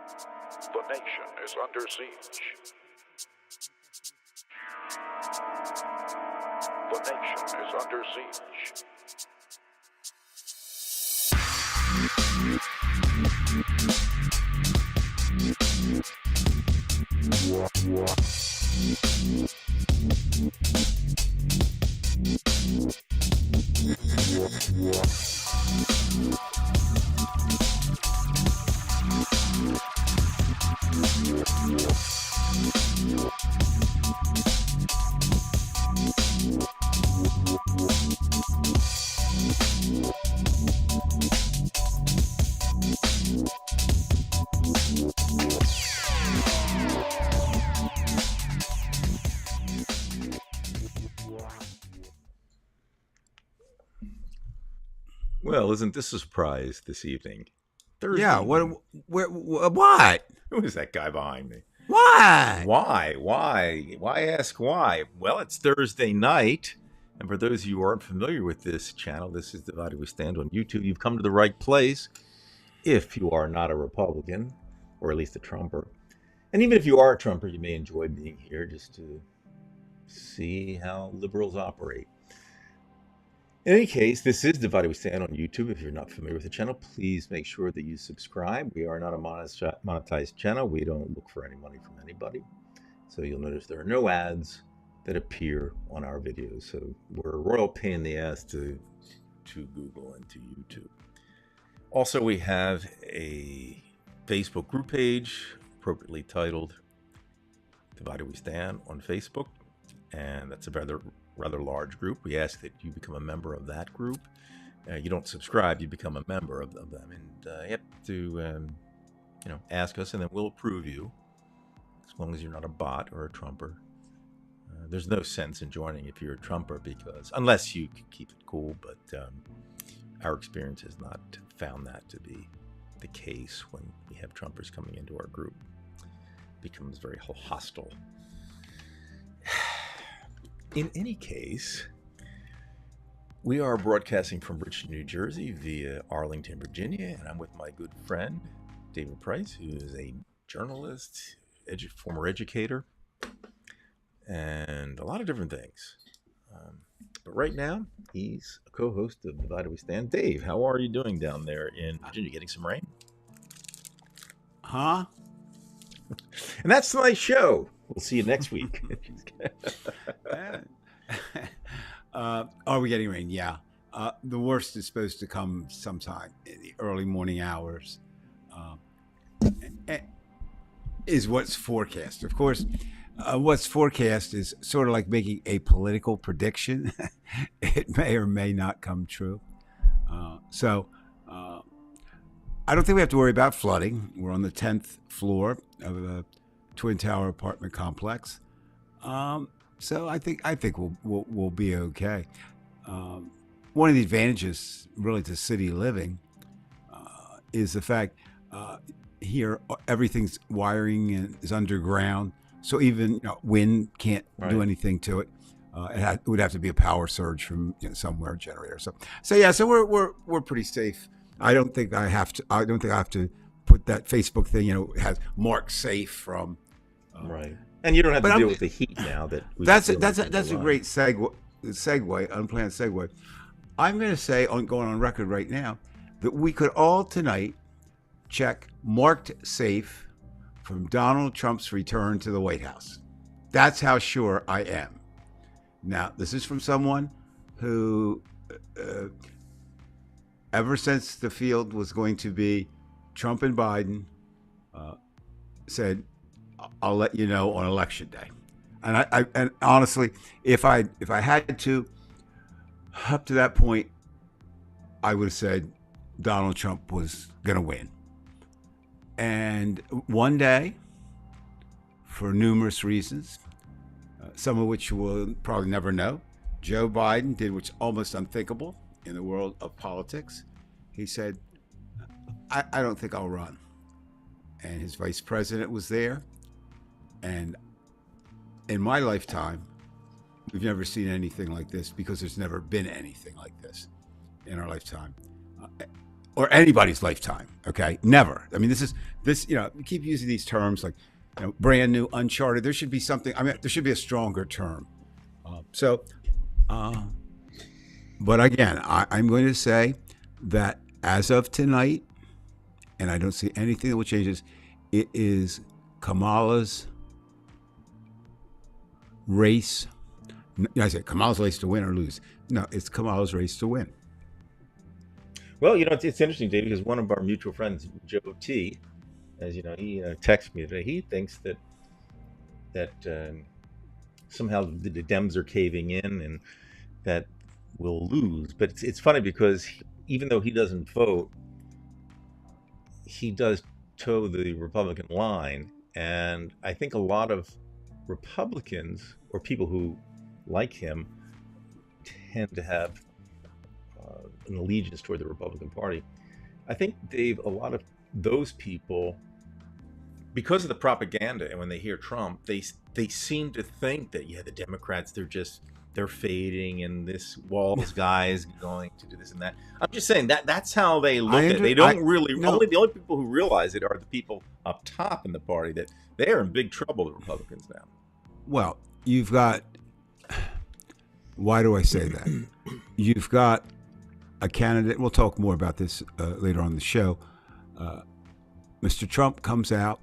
The nation is under siege. The nation is under siege. Well, isn't this a surprise this evening? Thursday Yeah. evening. What? Who is that guy behind me? What? Why? Why ask why? Well, it's Thursday night. And for those of you who aren't familiar with this channel, this is Divided We Stand on YouTube. You've come to the right place if you are not a Republican, or at least a Trumper. And even if you are a Trumper, you may enjoy being here just to see how liberals operate. In any case, this is Divided We Stand on YouTube. If you're not familiar with the channel, please make sure that you subscribe. We are not a monetized channel. We don't look for any money from anybody. So you'll notice there are no ads that appear on our videos. So we're a royal pain in the ass to Google and to YouTube. Also, we have a Facebook group page appropriately titled Divided We Stand on Facebook. And that's a rather large group. We ask that you become a member of that group. You don't subscribe, you become a member of them. And you have to ask us, and then we'll approve you, as long as you're not a bot or a Trumper. There's no sense in joining if you're a Trumper, because unless you can keep it cool, but our experience has not found that to be the case when we have Trumpers coming into our group. It becomes very hostile. In any case, we are broadcasting from Richmond, New Jersey via Arlington, Virginia, and I'm with my good friend, David Price, who is a journalist, former educator, and a lot of different things. But right now, he's a co-host of Divided We Stand. Dave, how are you doing down there in Virginia? Getting some rain? Huh? And that's tonight's show. We'll see you next week. Are we getting rain? Yeah. The worst is supposed to come sometime in the early morning hours. Is what's forecast. Of course, what's forecast is sort of like making a political prediction. It may or may not come true. So I don't think we have to worry about flooding. We're on the 10th floor of a Twin Tower apartment complex. So I think we'll be okay. One of the advantages, really, to city living is the fact here everything's wiring and is underground, so even wind can't do anything to it. It would have to be a power surge from somewhere, a generator. So yeah, so we're pretty safe. I don't think I have to put that Facebook thing. It has marked safe from. Right. And you don't have to deal with the heat now. That's a great segue, unplanned segue. I'm going to say, going on record right now, that we could all tonight check marked safe from Donald Trump's return to the White House. That's how sure I am. Now, this is from someone who, ever since the field was going to be Trump and Biden, said, I'll let you know on election day. And honestly, if I had to, up to that point, I would have said Donald Trump was going to win. And one day, for numerous reasons, some of which we'll probably never know, Joe Biden did what's almost unthinkable in the world of politics. He said, I don't think I'll run. And his vice president was there. And in my lifetime, we've never seen anything like this, because there's never been anything like this in our lifetime. or anybody's lifetime. Okay, never. I mean, this. We keep using these terms like, brand new, uncharted. There should be something. I mean, there should be a stronger term. But again, I'm going to say that as of tonight, and I don't see anything that will change this, it is Kamala's race. I said Kamala's race to win or lose. No, it's Kamala's race to win. Well, it's interesting, Dave, because one of our mutual friends, Joe T, as you know, he texted me today. He thinks that somehow the Dems are caving in and that we'll lose. But it's funny because even though he doesn't vote, he does toe the Republican line. And I think a lot of Republicans or people who like him tend to have an allegiance toward the Republican Party. I think, Dave, a lot of those people, because of the propaganda, and when they hear Trump, they seem to think that the Democrats, they're fading, and this Walls guy is going to do this and that. I'm just saying that's how they look at it. They don't really. No. Only the only people who realize it are the people up top in the party, that they are in big trouble, the Republicans now. Well, you've got. Why do I say that? You've got a candidate. We'll talk more about this later on in the show. Mr. Trump comes out,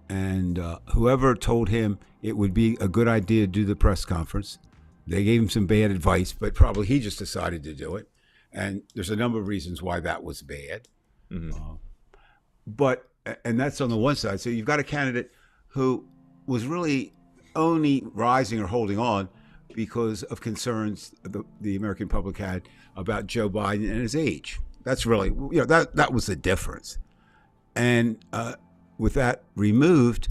and whoever told him it would be a good idea to do the press conference, they gave him some bad advice, but probably he just decided to do it. And there's a number of reasons why that was bad. Mm-hmm. And that's on the one side. So you've got a candidate who was really only rising or holding on because of concerns the American public had about Joe Biden and his age. That's really, that was the difference. And with that removed,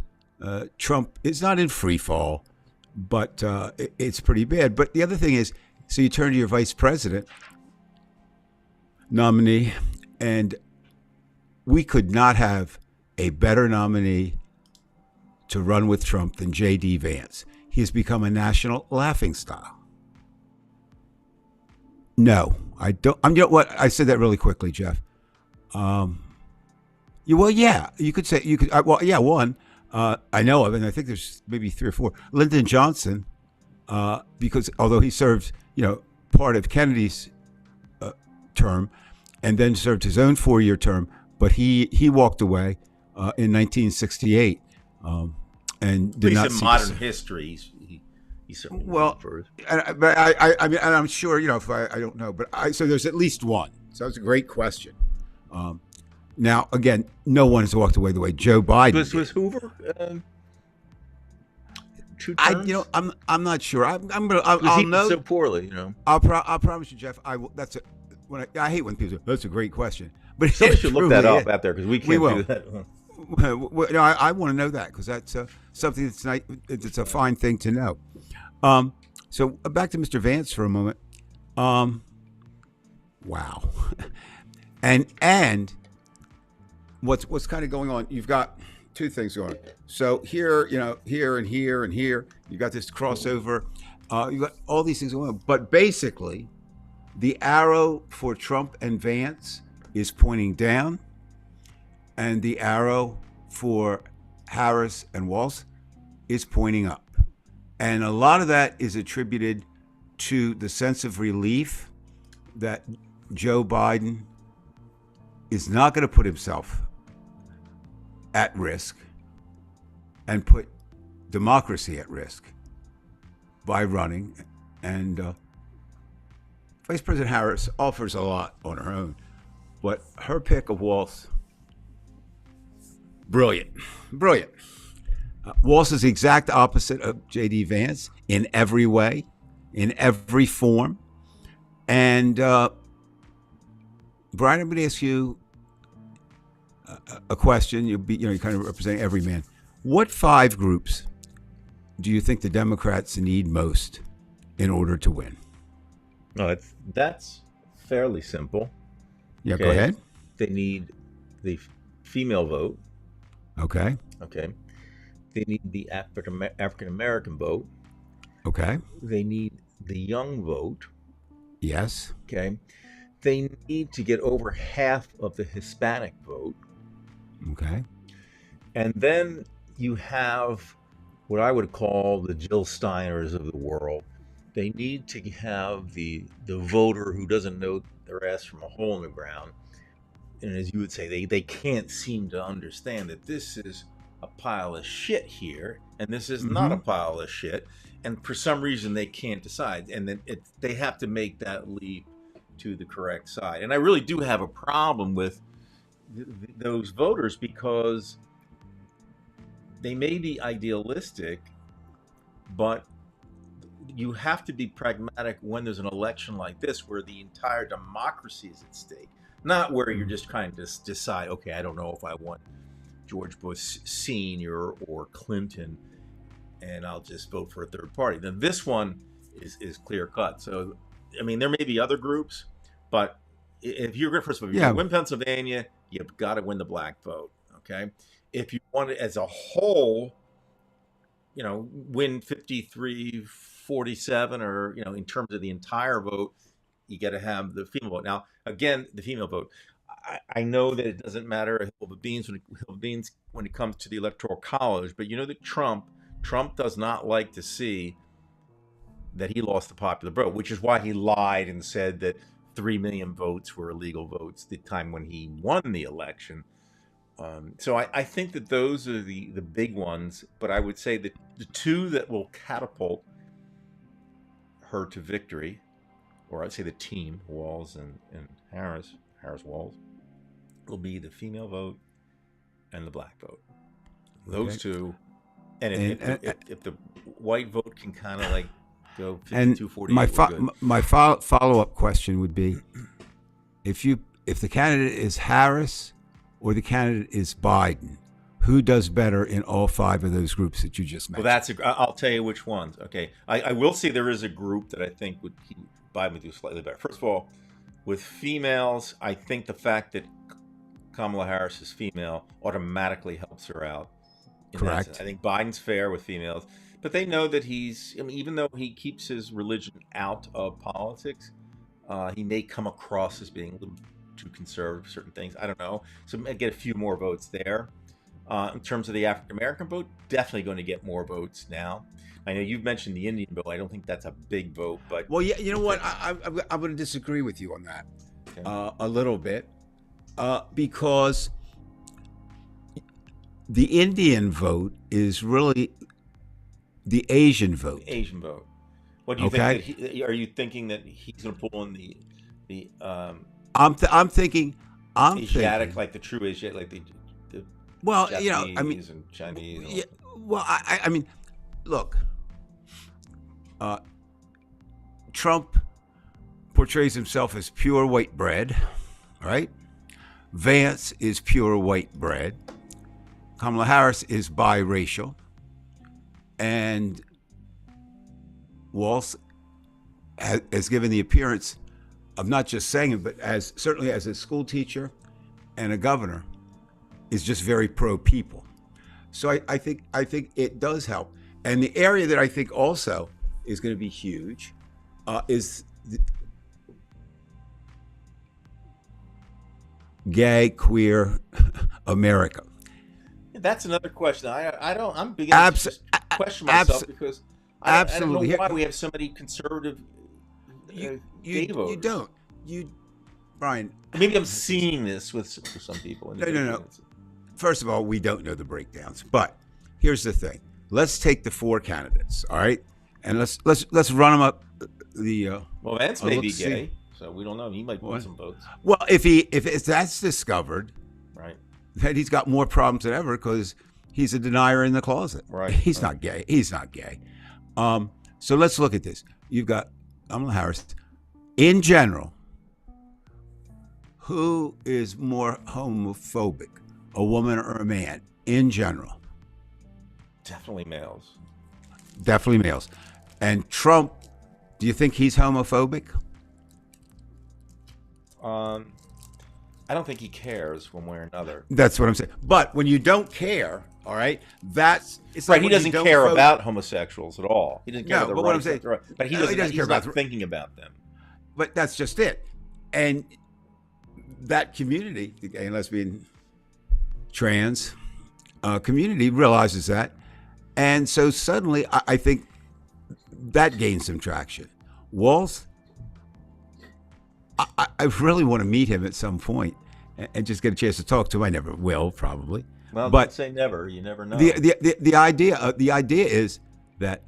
Trump is not in free fall, but it's pretty bad. But the other thing is, so you turn to your vice president nominee, and we could not have a better nominee to run with Trump than J.D. Vance. He has become a national laughingstock. No, I don't. I said that really quickly, Jeff. You could say you could. One. I know of, and I think there's maybe 3 or 4. Lyndon Johnson, because although he served, part of Kennedy's term, and then served his own 4-year term, but he walked away in 1968, and did not see modern history. He certainly first. But I mean, and I'm sure if I don't know, but so there's at least one. So that's a great question. Now, again, no one has walked away the way Joe Biden was Hoover 2 terms? I'm not sure. I'll know so poorly. I'll promise you, Jeff. I will. That's I hate when people say that's a great question, but somebody should look that up out there because we can't do that. Well, I want to know that because that's something that's nice. It's a fine thing to know. So back to Mr. Vance for a moment. Wow, and what's kind of going on? You've got 2 things going on. So here, here and here and here, you got this crossover. You got all these things going on, but basically, the arrow for Trump and Vance is pointing down, and the arrow for Harris and Walz is pointing up. And a lot of that is attributed to the sense of relief that Joe Biden is not going to put himself at risk and put democracy at risk by running. And Vice President Harris offers a lot on her own, but her pick of Walz, brilliant. Walz is the exact opposite of J.D. Vance in every way, in every form. And Brian, I'm going to ask you a question. You're kind of representing every man. What 5 groups do you think the Democrats need most in order to win? No, that's fairly simple. Yeah, okay. Go ahead. They need the female vote. Okay. They need the African American vote. Okay. They need the young vote. Yes. Okay. they need to get over half of the Hispanic vote. Okay. And then you have what I would call the Jill Steiners of the world. They need to have the voter who doesn't know their ass from a hole in the ground. And as you would say, they can't seem to understand that this is a pile of shit here, and this is not a pile of shit. And for some reason, they can't decide. And then they have to make that leap to the correct side. And I really do have a problem with those voters, because they may be idealistic, but you have to be pragmatic when there's an election like this where the entire democracy is at stake, not where you're just trying to decide, okay, I don't know if I want George Bush Sr. or Clinton, and I'll just vote for a third party. Now, this one is clear cut. So, I mean, there may be other groups, but if you're going to, first of all, if you're going to win Pennsylvania, you've got to win the black vote. Okay. If you want it as a whole, you know, win 53-47, or, you know, in terms of the entire vote, you got to have the female vote. Now, again, the female vote. I know that it doesn't matter a hill of beans when it comes to the Electoral College, but you know that Trump does not like to see that he lost the popular vote, which is why he lied and said that 3 million votes were illegal votes the time when he won the election. So I think that those are the big ones, but I would say that the two that will catapult her to victory, or I'd say the team, Walz and Harris-Walz, will be the female vote and the black vote. Those two. And if the white vote can kind of like go 52-48, my follow-up question would be, if the candidate is Harris or the candidate is Biden, who does better in all five of those groups that you just mentioned? Well, I'll tell you which ones. Okay, I will say there is a group that I think Biden would do slightly better. First of all, with females, I think the fact that Kamala Harris is female automatically helps her out. Correct. I think Biden's fair with females, but they know that even though he keeps his religion out of politics, he may come across as being a little too conservative for certain things. I don't know. So I get a few more votes there. In terms of the African American vote, definitely going to get more votes now. I know you've mentioned the Indian vote. I don't think that's a big vote, but well, yeah, you know what? I'm going to disagree with you on that a little bit, because the Indian vote is really the Asian vote. The Asian vote. What do you think? Are you thinking that he's going to pull in the I'm thinking Asiatic, like the true Asiatic, like the well, Japanese, you know, I mean, and Chinese. Yeah, well, I mean, look, Trump portrays himself as pure white bread, right? Vance is pure white bread. Kamala Harris is biracial, and Walz has given the appearance of not just saying it, but certainly as a school teacher and a governor, is just very pro-people. So I think it does help. And the area that I think also is going to be huge is gay, queer America. That's another question. I'm beginning to just question myself because I don't know why we have so many conservative gay voters. Brian. Maybe I'm seeing this with some people. No. First of all, we don't know the breakdowns. But here's the thing: let's take the four candidates, all right, and let's run them up. Well, Vance may be gay, so we don't know. He might win some votes. Well, if that's discovered, right, then he's got more problems than ever because he's a denier in the closet. Right. He's not gay. He's not gay. So let's look at this. You've got Kamala Harris. In general, who is more homophobic, a woman or a man? In general, definitely males. Definitely males. And Trump, do you think he's homophobic? I don't think he cares one way or another. That's what I'm saying. But when you don't care, all right, it's right. Like he doesn't care about homosexuals at all. He doesn't care about but what I'm saying, but he's not thinking about them. But that's just it. And that community, the gay and lesbian, trans community realizes that. And so suddenly, I think that gained some traction. Walz, I really want to meet him at some point and just get a chance to talk to him. I never will, probably. Well, but don't say never. You never know. The idea is that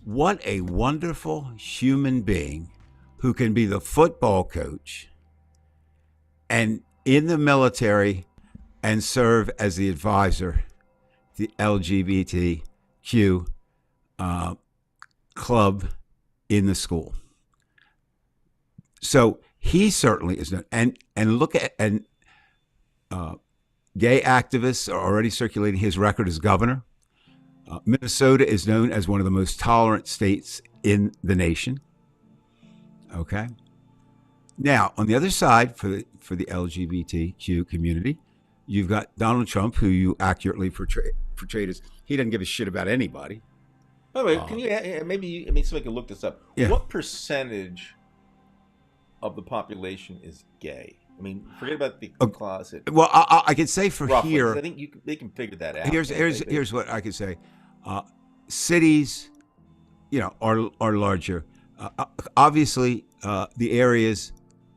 what a wonderful human being who can be the football coach and in the military and serve as the advisor, the LGBTQ club in the school. So he certainly is not. And look at gay activists are already circulating his record as governor. Minnesota is known as one of the most tolerant states in the nation. Okay. Now, on the other side, for the LGBTQ community, you've got Donald Trump, who you accurately portrayed as he doesn't give a shit about anybody. By the way, can you maybe somebody can look this up? Yeah. What percentage of the population is gay? I mean, forget about the closet. Well, I can say for Roughly, here, I think they can figure that out. Here's what I could say. Cities, are larger. Obviously, the areas,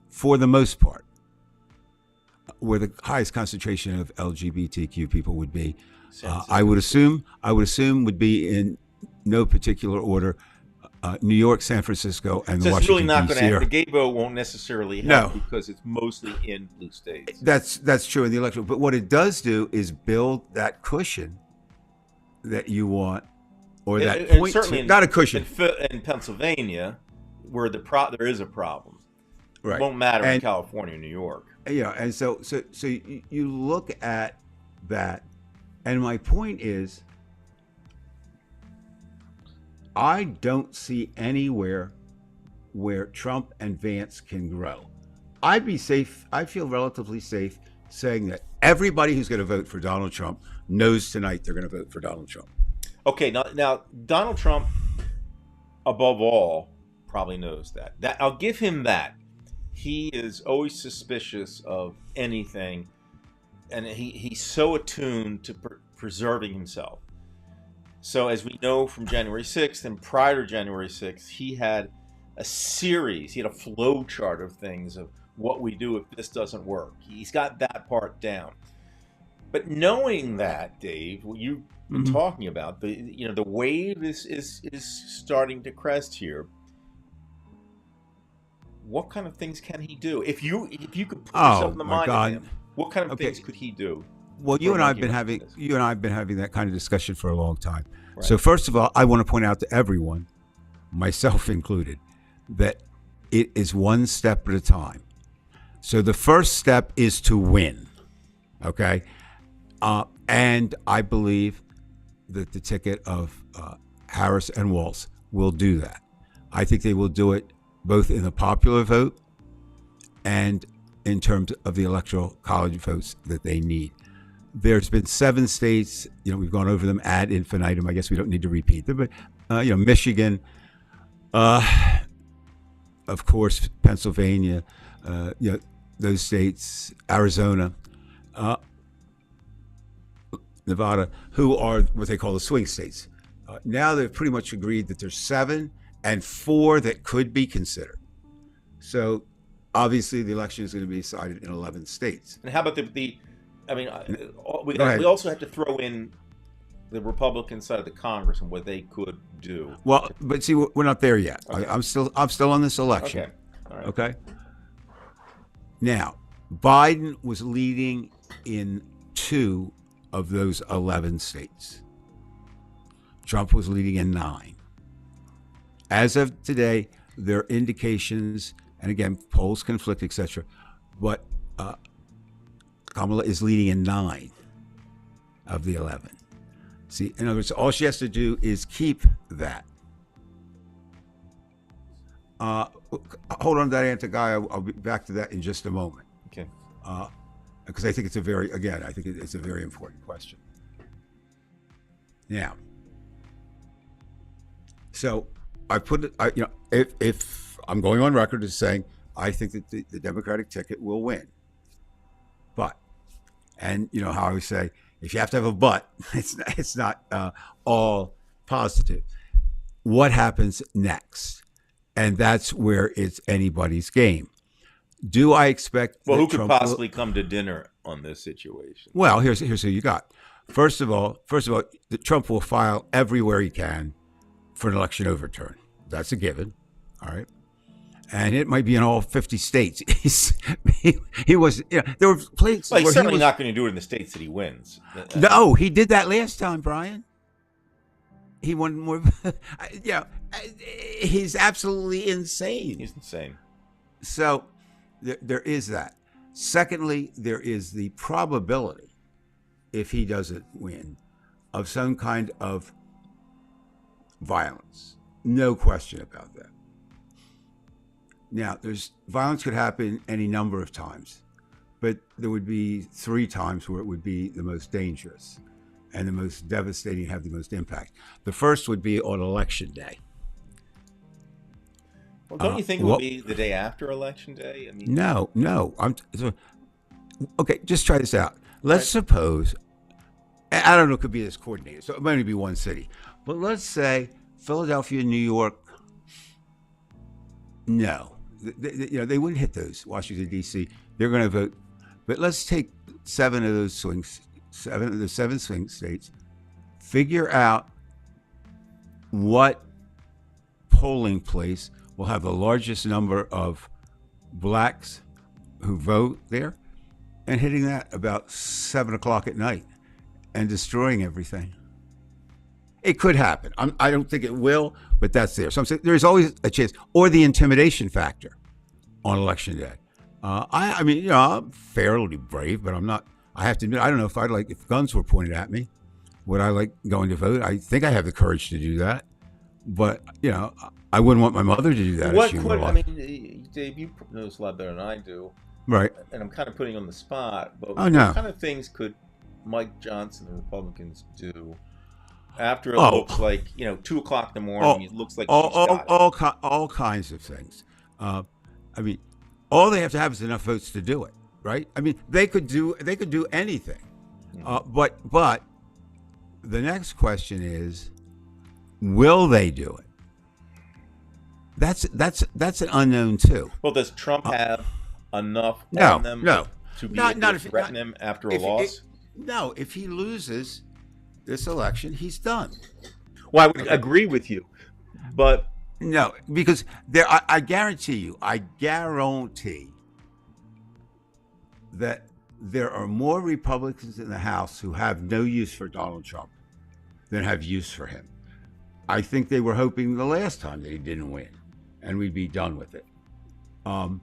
for the most part, where the highest concentration of LGBTQ people would be, I would assume would be in no particular order. New York, San Francisco, and so Washington, it's really not going to D.C. happen. The gay vote won't necessarily help because it's mostly in blue states. That's true in the electoral. But what it does do is build that cushion that you want, or that point. Not a cushion. In Pennsylvania, where there is a problem, right? It won't matter in California, New York. Yeah, and so you look at that, and my point is, I don't see anywhere where Trump and Vance can grow. I'd be safe. I feel relatively safe saying that everybody who's going to vote for Donald Trump knows tonight they're going to vote for Donald Trump. Okay, now Donald Trump, above all, probably knows that. I'll give him that. He is always suspicious of anything, and he's so attuned to preserving himself. So as we know from January 6th and prior to January 6th, he had a flow chart of things of what we do if this doesn't work. He's got that part down. But knowing that, Dave, what you've been talking about, the wave is starting to crest here. What kind of things can he do? If you could put yourself in the mind of him, what kind of things could he do? Well, you and I have been having that kind of discussion for a long time. Right. So first of all, I want to point out to everyone, myself included, that it is one step at a time. So the first step is to win, okay? And I believe that the ticket of Harris and Walz will do that. I think they will do it both in the popular vote and in terms of the electoral college votes that they need. There's been 7 states, we've gone over them ad infinitum. I guess we don't need to repeat them, but Michigan, of course, Pennsylvania, those states, Arizona, Nevada, who are what they call the swing states. Now they've pretty much agreed that there's 7 and 4 that could be considered. So obviously the election is going to be decided in 11 states. And how about we also have to throw in the Republican side of the Congress and what they could do. Well, but see, we're not there yet. Okay. I'm still on this election. Okay. All right. Okay. Now, Biden was leading in 2 of those 11 states. Trump was leading in 9. As of today, there are indications, and again, polls conflict, etc. But Kamala is leading in 9 of the 11. See, in other words, all she has to do is keep that. Hold on to that answer, Guy. I'll be back to that in just a moment. Okay. Because I think it's a very important question. Now, so I put it, if I'm going on record as saying I think that the Democratic ticket will win. But, and you know how I always say, if you have to have a but, it's not all positive. What happens next? And that's where it's anybody's game. Do I expect? Well, who could Trump possibly come to dinner on this situation? Well, here's who you got. First of all, Trump will file everywhere he can for an election overturn. That's a given. All right. And it might be in all 50 states. He was, there were places. Well, he's where certainly not going to do it in the states that he wins. No, he did that last time, Brian. He won more. He's absolutely insane. He's insane. So there is that. Secondly, there is the probability, if he doesn't win, of some kind of violence. No question about that. Now, violence could happen any number of times, but there would be 3 times where it would be the most dangerous and the most devastating, have the most impact. The first would be on Election Day. Well, don't you think it would be the day after Election Day? I mean, no. Okay, just try this out. Let's suppose, I don't know, it could be this coordinated, so it might only be one city, but let's say Philadelphia, New York. No. They wouldn't hit those. Washington, D.C., they're going to vote. But let's take 7 of those swing states, figure out what polling place will have the largest number of blacks who vote there, and hitting that about 7 o'clock at night and destroying everything. It could happen. I don't think it will, but that's there. So I'm saying there's always a chance, or the intimidation factor on Election Day. I mean, I'm fairly brave, but I'm not. I have to admit, I don't know if guns were pointed at me, would I like going to vote? I think I have the courage to do that, but I wouldn't want my mother to do that. Dave, you know this a lot better than I do, right? And I'm kind of putting you on the spot, but oh no, what kind of things could Mike Johnson and the Republicans do? After it looks like 2 o'clock in the morning, it looks like all kinds of things. I mean, all they have to have is enough votes to do it, right? I mean, they could do anything. But the next question is, will they do it? That's an unknown too. Well, does Trump have enough on them to be able to threaten him after a loss? No, if he loses this election, he's done. Well, I would agree with you, but no, because I guarantee that there are more Republicans in the House who have no use for Donald Trump than have use for him. I think they were hoping the last time that he didn't win, and we'd be done with it. And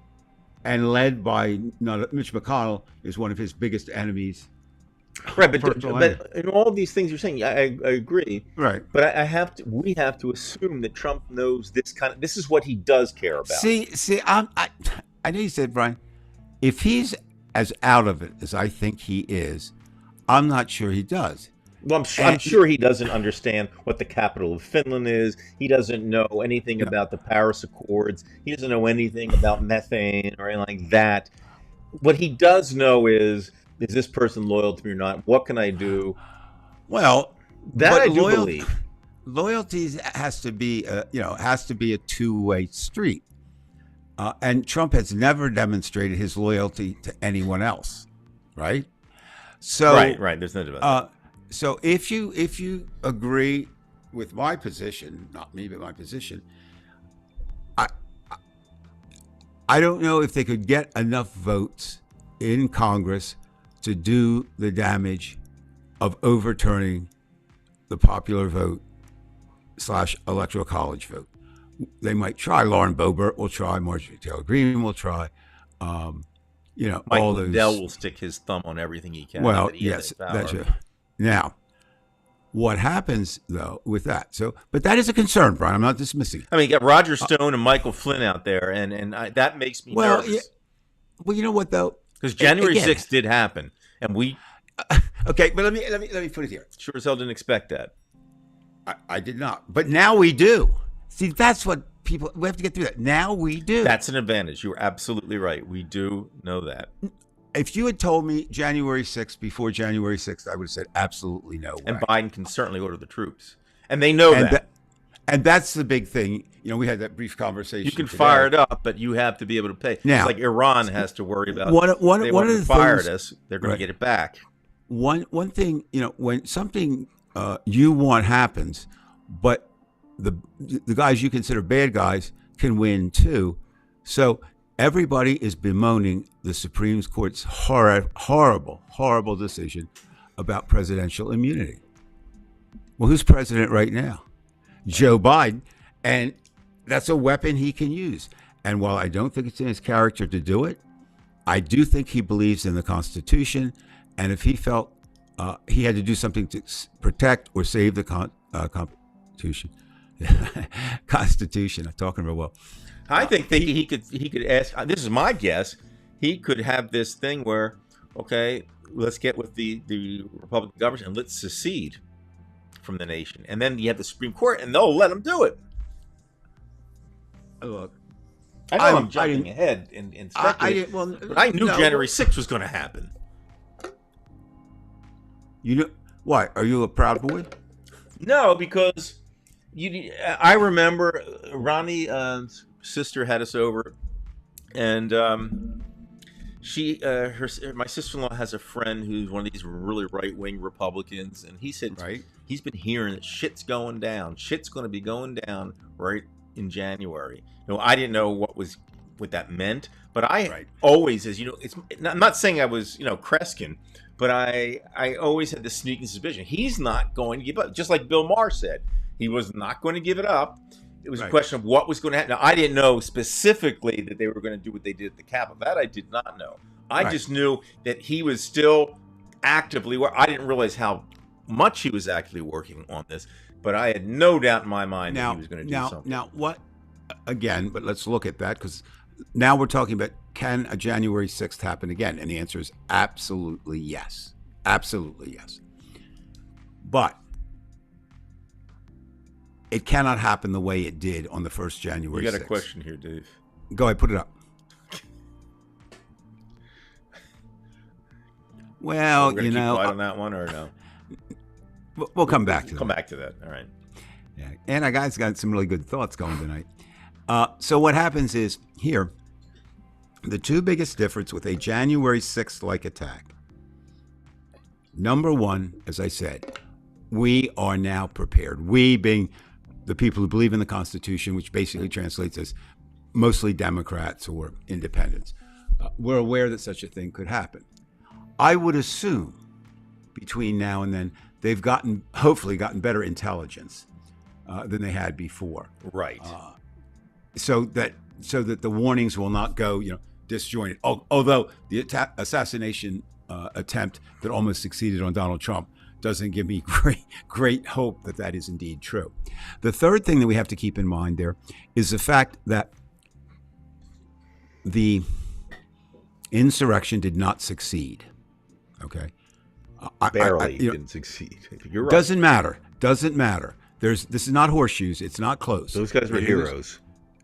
led by Mitch McConnell is one of his biggest enemies. Right, but in all these things you're saying, I agree. Right, but we have to assume that Trump knows this is what he does care about. See, I know you said, Brian, if he's as out of it as I think he is, I'm not sure he does. Well, I'm sure he doesn't understand what the capital of Finland is. He doesn't know anything about the Paris Accords. He doesn't know anything about methane or anything like that. What he does know is this person loyal to me or not? What can I do? Well, that I do believe. Loyalty has to be a two-way street. And Trump has never demonstrated his loyalty to anyone else, right? So right. There's no debate. So if you agree with my position, not me, but my position, I don't know if they could get enough votes in Congress to do the damage of overturning the popular vote / electoral college vote. They might try. Lauren Boebert will try. Marjorie Taylor Greene will try. Mike all those. Lindell will stick his thumb on everything he can. Well, yes, that's it. Now, what happens though with that? But that is a concern, Brian. I'm not dismissing it. I mean, you got Roger Stone and Michael Flynn out there, and that makes me nervous. Yeah, well, you know what though? Because January 6th did happen, and we. Okay, but let me put it here. Sure as hell didn't expect that. I did not, but now we do. See, that's what people. We have to get through that. Now we do. That's an advantage. You're absolutely right. We do know that. If you had told me January 6th, before January 6th, I would have said absolutely no way. And Biden can certainly order the troops. And they know that. And that's the big thing. You know, we had that brief conversation. You can today. fire it up, but you have to be able to pay. Now, it's like Iran has to worry about one they of want the to fire things, us, they're going right. to get it back. One thing, you know, when something you want happens, but the guys you consider bad guys can win too. So everybody is bemoaning the Supreme Court's horrible decision about presidential immunity. Well, who's president right now? Joe Biden. And that's a weapon he can use. And while I don't think it's in his character to do it, I do think he believes in the Constitution. And if he felt he had to do something to protect or save the Constitution, I'm talking about well. I think that he could ask. This is my guess. He could have this thing where, okay, let's get with the Republican government and let's secede from the nation, and then you have the Supreme Court, and they'll let him do it. Look, I know I'm jumping ahead in speculating, but I knew January 6th was going to happen. You know why? Are you a proud boy? No, because I remember Ronnie's sister had us over, and my sister-in-law has a friend who's one of these really right-wing Republicans, and he said he's been hearing that shit's going down. Shit's going to be going down right in January. You know, I didn't know what that meant, but I always, as you know, I'm not saying I was, Kreskin, but I always had this sneaking suspicion he's not going to give up. Just like Bill Maher said, he was not going to give it up. It was a question of what was going to happen. Now, I didn't know specifically that they were going to do what they did at the Capitol. That I did not know. I just knew that he was still actively. I didn't realize how much he was actively working on this, but I had no doubt in my mind that he was going to do something. Now, what? Again, but let's look at that, because now we're talking about, can a January 6th happen again? And the answer is absolutely yes. Absolutely yes. But it cannot happen the way it did on the first January 6th. You got a question here, Dave. Go ahead, put it up. Well, we're gonna keep quiet on that one, or no? We'll come back to that. Come back to that. All right. Yeah, and our guys got some really good thoughts going tonight. So what happens is here, the two biggest difference with a January 6th-like attack. Number one, as I said, we are now prepared. We being the people who believe in the Constitution, which basically translates as mostly Democrats or independents. We're aware that such a thing could happen. I would assume between now and then they've hopefully gotten better intelligence than they had before. Right. So that the warnings will not go, disjointed. Although the assassination attempt that almost succeeded on Donald Trump doesn't give me great hope that is indeed true. The third thing that we have to keep in mind there is the fact that the insurrection did not succeed. Okay, barely didn't succead. You're right. Doesn't matter. This is not horseshoes. It's not close. Those guys were heroes.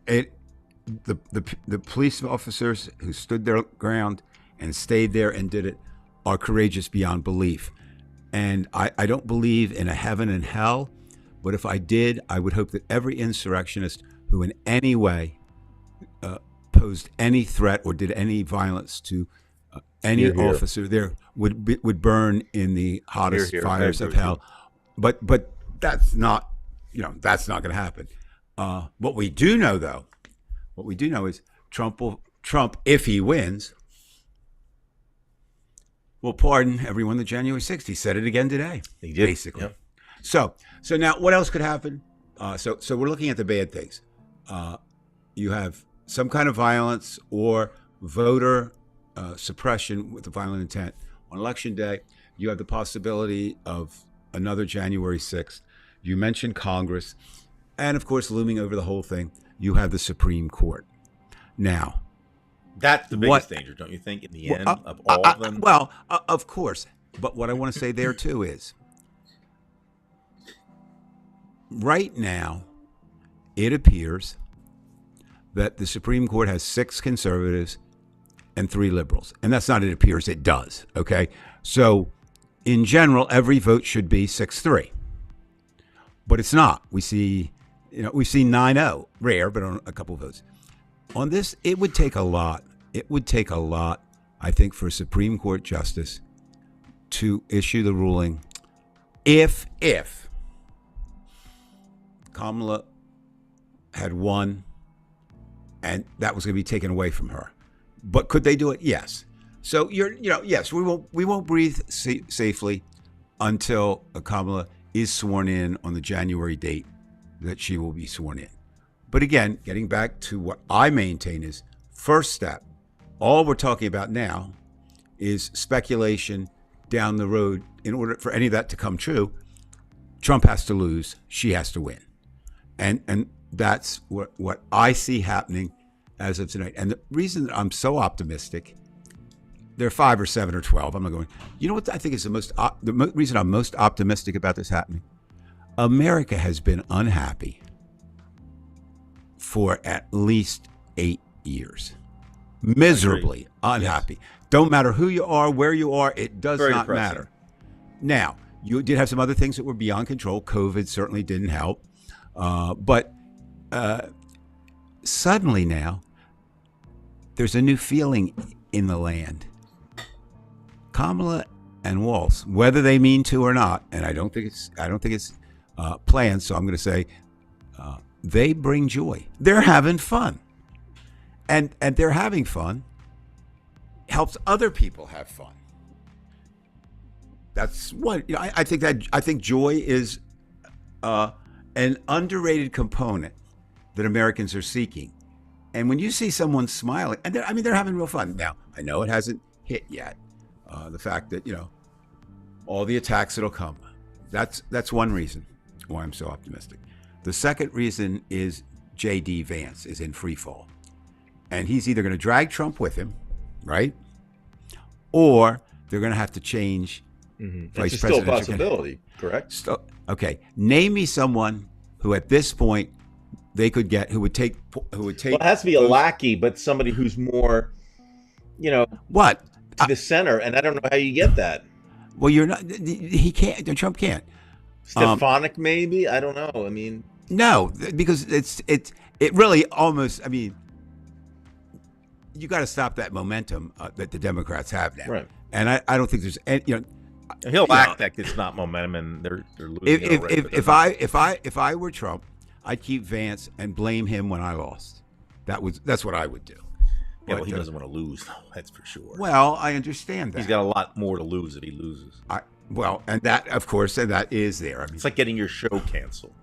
The police officers who stood their ground and stayed there and did it are courageous beyond belief. And I don't believe in a heaven and hell, but if I did, I would hope that every insurrectionist who in any way posed any threat or did any violence to any officer there would burn in the hottest fires of hell. But that's not going to happen. What we do know is Trump, if he wins, will pardon everyone that January 6th. He said it again today. He did, basically. Yep. So now what else could happen? So we're looking at the bad things. You have some kind of violence or voter suppression with a violent intent on Election Day. You have the possibility of another January 6th. You mentioned Congress. And, of course, looming over the whole thing, you have the Supreme Court. Now, that's the biggest danger, don't you think, in the end of all of them? Well, of course. But what I want to say there, too, is right now, it appears that the Supreme Court has 6 conservatives and 3 liberals. And that's not, it appears, it does. Okay. So in general, every vote should be 6-3. But it's not. We've seen 9-0, rare, but on a couple of votes. On this, it would take a lot. It would take a lot, I think, for a Supreme Court justice to issue the ruling if Kamala had won and that was going to be taken away from her. But could they do it? Yes. So yes, we won't breathe safely until Kamala is sworn in on the January date that she will be sworn in. But again, getting back to what I maintain is first step. All we're talking about now is speculation down the road. In order for any of that to come true, Trump has to lose, she has to win. And that's what I see happening as of tonight. And the reason that I'm so optimistic, there are 5 or 7 or 12. I'm not going. You know what I think is the reason I'm most optimistic about this happening? America has been unhappy for at least 8 years. Miserably unhappy. Yes. Don't matter who you are, where you are, it does Very not depressing. Matter. Now, you did have some other things that were beyond control. COVID certainly didn't help. But suddenly now, there's a new feeling in the land. Kamala and Walz, whether they mean to or not, and I don't think it's planned. So I'm going to say they bring joy. They're having fun, and they're having fun helps other people have fun. That's what I think joy is an underrated component that Americans are seeking. And when you see someone smiling, and they're having real fun. Now, I know it hasn't hit yet. The fact that, all the attacks that'll come. That's one reason why I'm so optimistic. The second reason is J.D. Vance is in free fall. And he's either going to drag Trump with him, right? Or they're going to have to change vice president. Still a possibility, correct? Okay. Name me someone who at this point they could get who would take. Well, it has to be a lackey, but somebody who's more, what? To the center, and I don't know how you get that. Well, you're not. He can't. Trump can't. Stefanik, maybe. I don't know. I mean, no, because it really almost. I mean, you got to stop that momentum that the Democrats have now. Right. And I don't think there's any. He'll act like it's not momentum, and they're losing. If I were Trump, I'd keep Vance and blame him when I lost. That's what I would do. Yeah, well, he doesn't want to lose, though. That's for sure. Well, I understand that. He's got a lot more to lose if he loses. And that, of course, and that is there. I mean, it's like getting your show canceled.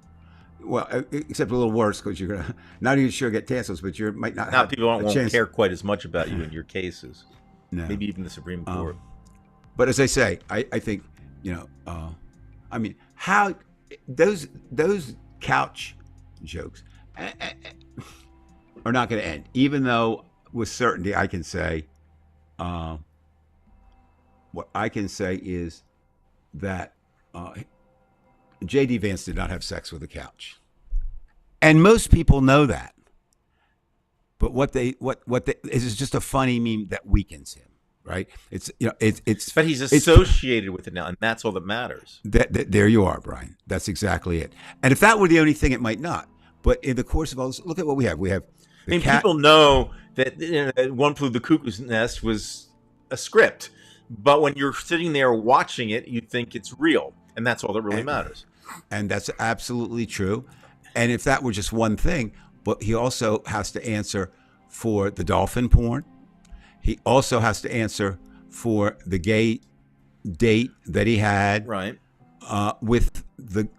Well, except a little worse because you're gonna not even sure get canceled, but you might not. Now people won't care quite as much about you in your cases. No. Maybe even the Supreme Court. But as I say, I think I mean, how those couch jokes are not going to end, even though with certainty I can say, what I can say is that J.D. Vance did not have sex with a couch, and most people know that. But what is just a funny meme that weakens him, right? But he's associated with it now, and that's all that matters. There you are, Brian. That's exactly it. And if that were the only thing, it might not. But in the course of all this, look at what we have. We have. People know that One Flew the Cuckoo's Nest was a script, but when you're sitting there watching it, you think it's real, and that's all that really matters. And that's absolutely true. And if that were just one thing, but he also has to answer for the dolphin porn. He also has to answer for the gay date that he had, right? With the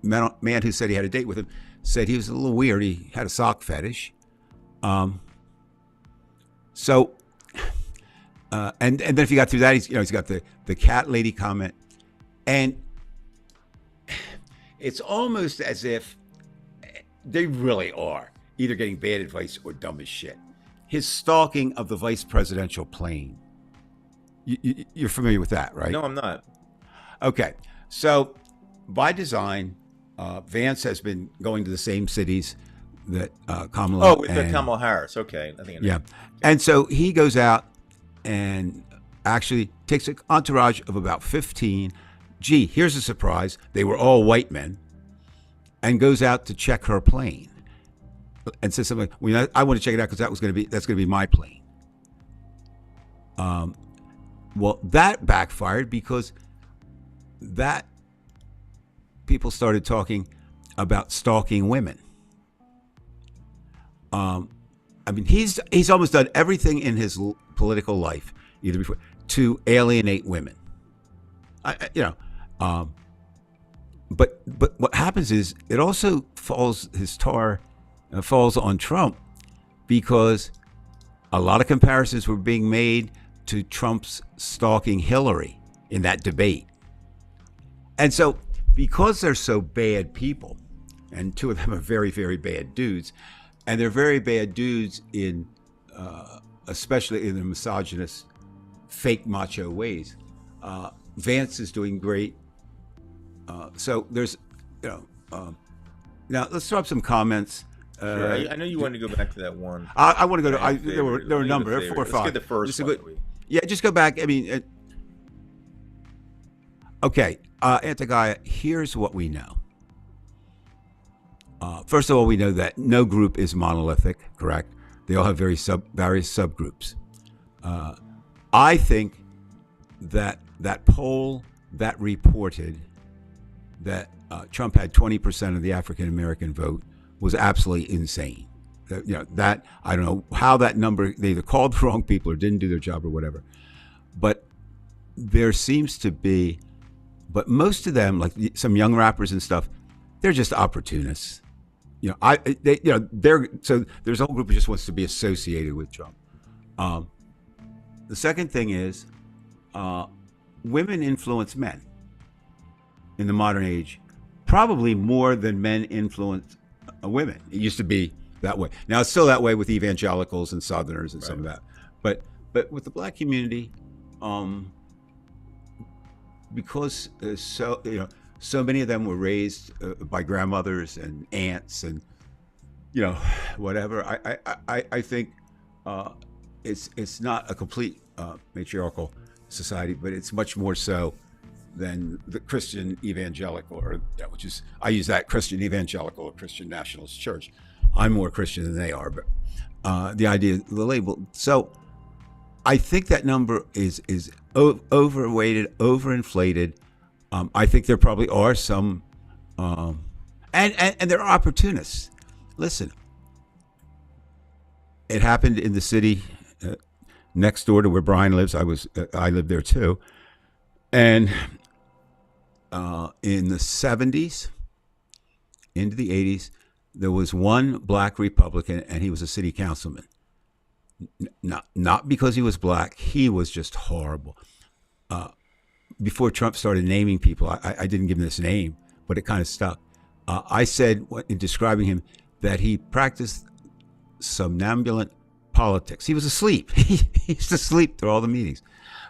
man who said he had a date with him. Said he was a little weird. He had a sock fetish. And then if you got through that, he's got the cat lady comment, and it's almost as if they really are either getting bad advice or dumb as shit. His stalking of the vice presidential plane. You're familiar with that, right? No, I'm not. Okay, so by design, Vance has been going to the same cities that Kamala. Oh, with the Kamala Harris. Okay, I think I know. Yeah, and so he goes out and actually takes an entourage of about 15. Gee, here's a surprise. They were all white men, and goes out to check her plane and says something like, well, I want to check it out because that's going to be my plane. Well, that backfired because that people started talking about stalking women. I mean, he's almost done everything in his political life, either before, to alienate women. But what happens is it also falls on Trump, because a lot of comparisons were being made to Trump's stalking Hillary in that debate. And so because they're so bad people, and two of them are very, very bad dudes, and they're very bad dudes in, especially in the misogynist, fake macho ways, Vance is doing great. So there's, now let's throw up some comments. Sure. I know you wanted to go back to that one. I want to go to. There were a number. There were 4 or 5. Let's get the first one. Yeah, just go back. I mean, okay, Antigaya. Here's what we know. First of all, we know that no group is monolithic. Correct? They all have various subgroups. I think that poll that reported that Trump had 20% of the African American vote was absolutely insane. That I don't know how that number, they either called the wrong people or didn't do their job or whatever. But there seems to be, but most of them, like some young rappers and stuff, they're just opportunists. So there's a whole group who just wants to be associated with Trump. The second thing is, women influence men in the modern age, probably more than men influence women. It used to be that way. Now it's still that way with evangelicals and Southerners and some of that. But with the black community, because so many of them were raised by grandmothers and aunts and whatever. I think it's not a complete matriarchal society, but it's much more so than the Christian evangelical, or which is, I use that, Christian evangelical or Christian nationalist church. I'm more Christian than they are, but the idea, the label. So I think that number is overweighted, overinflated. I think there probably are some, and there are opportunists. Listen, it happened in the city next door to where Brian lives. I lived there too, and in the 70s into the 80s, there was one black Republican, and he was a city councilman. Not because he was black, he was just horrible. Before Trump started naming people, I didn't give him this name, but it kind of stuck. I said in describing him that he practiced somnambulant politics. He was asleep. He used to sleep through all the meetings.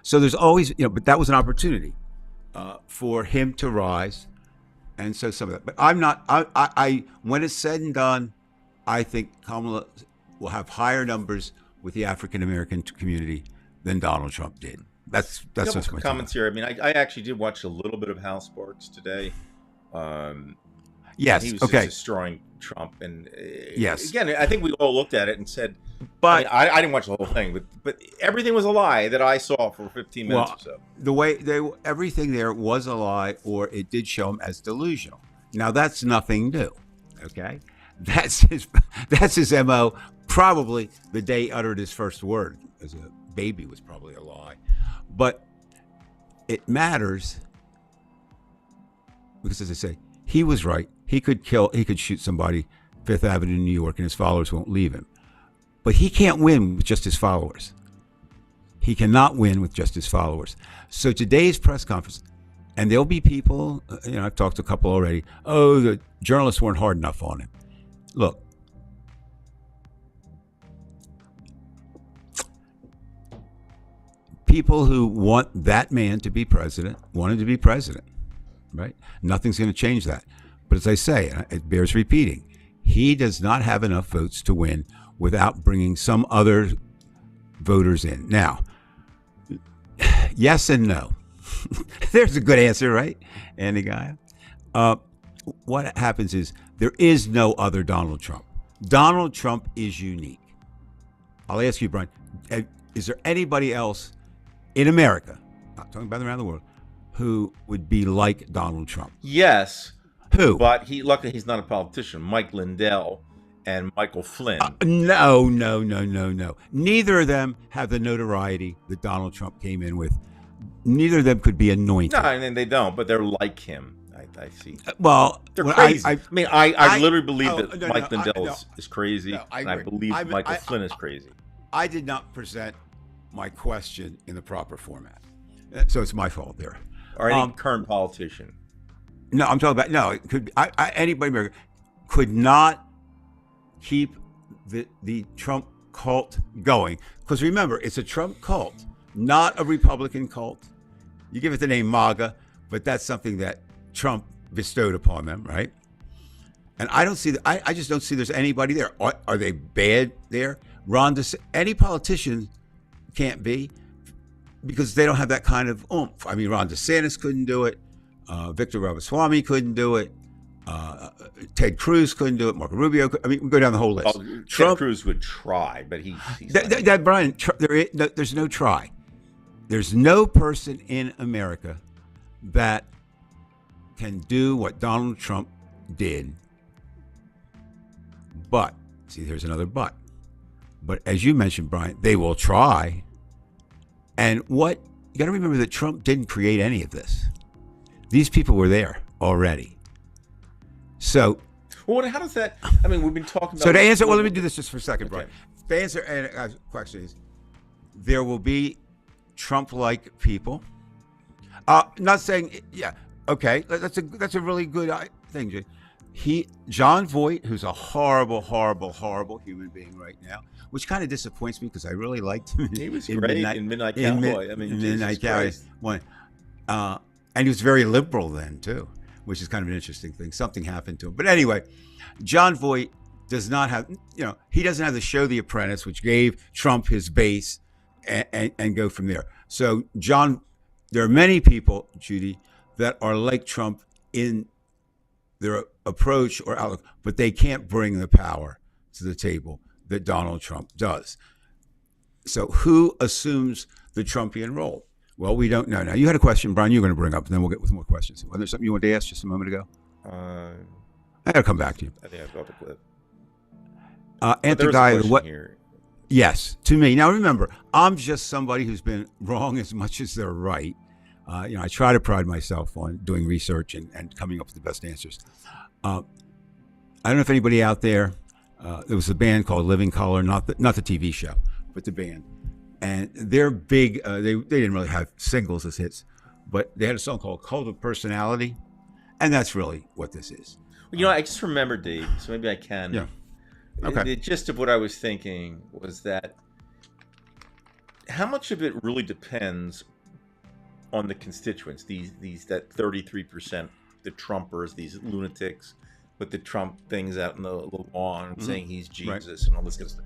So there's always, but that was an opportunity for him to rise. And so some of that. But I'm not, I when it's said and done, I think Kamala will have higher numbers with the African American community than Donald Trump did. That's just my comments here. I mean, I actually did watch a little bit of House Sparks today. Yes. He was okay. just destroying Trump, and yes. Again, I think we all looked at it and said, but I didn't watch the whole thing, but everything was a lie that I saw for 15 minutes or so. The way everything there was a lie, or it did show him as delusional. Now that's nothing new. Okay, that's his MO. Probably the day he uttered his first word as a baby was probably a lie, but it matters because, as I say, he was right. He could shoot somebody Fifth Avenue in New York, and his followers won't leave him. But he can't win with just his followers. He cannot win with just his followers. So today's press conference, and there'll be people, I've talked to a couple already. Oh, the journalists weren't hard enough on him. Look, people who want that man to be president want him to be president, right? Nothing's going to change that. But as I say, and it bears repeating, he does not have enough votes to win without bringing some other voters in. Now, yes and no. There's a good answer, right, Andy Guy? What happens is there is no other Donald Trump. Donald Trump is unique. I'll ask you, Brian, is there anybody else in America, not talking about around the world, who would be like Donald Trump? Yes. Who? But luckily he's not a politician. Mike Lindell and Michael Flynn. No. Neither of them have the notoriety that Donald Trump came in with. Neither of them could be anointed. No, and they don't, but they're like him. I see. Well, they're crazy. I literally believe that Mike Lindell is crazy, and I believe Michael Flynn is crazy. I did not present my question in the proper format, so it's my fault there. Or any current politician. No, I'm talking about it could anybody in America could not keep the Trump cult going, because remember, it's a Trump cult, not a Republican cult. You give it the name MAGA, but that's something that Trump bestowed upon them, right? And I don't see I just don't see there's anybody there. Are they bad there? Any politician can't be, because they don't have that kind of oomph. I mean, Ron DeSantis couldn't do it. Victor Ramaswamy couldn't do it. Ted Cruz couldn't do it. Marco Rubio. We go down the whole list. Ted Cruz would try, but he's Brian, there's no try. There's no person in America that can do what Donald Trump did. But, see, there's another but. But as you mentioned, Brian, they will try. And you got to remember that Trump didn't create any of this. These people were there already. So, well, how does that? We've been talking about. So to answer, let me do this just for a second, okay. Brian. To answer questions, there will be Trump-like people. Not saying, yeah, okay, that's a really good thing, Jay. John Voight, who's a horrible human being right now, which kind of disappoints me because I really liked him. He was great in Midnight Cowboy. Midnight Cowboy. And he was very liberal then too, which is kind of an interesting thing. Something happened to him, but anyway, John Voight does not have, he doesn't have the show The Apprentice, which gave Trump his base, and go from there. So there are many people, Judy, that are like Trump in their approach or outlook, but they can't bring the power to the table that Donald Trump does. So who assumes the Trumpian role? Well, we don't know. Now, you had a question, Brian, you're going to bring up, and then we'll get with more questions. Was there something you wanted to ask just a moment ago? I got to come back to you. I think I got the clip. Anti-Guy, what? Here. Yes, to me. Now, remember, I'm just somebody who's been wrong as much as they're right. I try to pride myself on doing research and coming up with the best answers. I don't know if anybody out there, there was a band called Living Color, not the TV show, but the band. And they're big, they didn't really have singles as hits, but they had a song called Cult of Personality. And that's really what this is. Well, I just remember, Dave, so maybe I can. Yeah. Okay. The gist of what I was thinking was that how much of it really depends on the constituents, that 33%, the Trumpers, these lunatics with the Trump things out in the lawn saying he's Jesus and all this kind of stuff.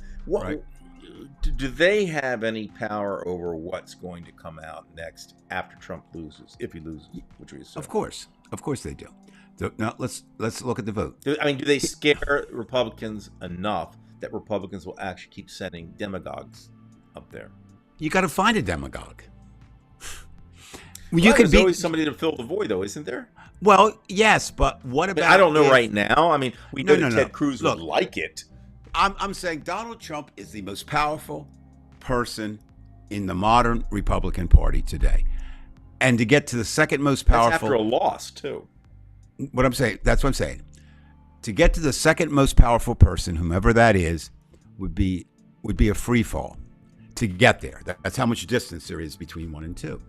Do they have any power over what's going to come out next after Trump loses, if he loses, which we assume? Of course they do. So now let's look at the vote. Do they scare Republicans enough that Republicans will actually keep sending demagogues up there? You got to find a demagogue. There's always somebody to fill the void, though, isn't there? Well, yes, but what about? I don't know right now. We know that Ted Cruz would like it. I'm saying Donald Trump is the most powerful person in the modern Republican Party today, and to get to the second most powerful, that's after a loss too. That's what I'm saying. To get to the second most powerful person, whomever that is, would be a free fall. To get there, that's how much distance there is between 1 and 2.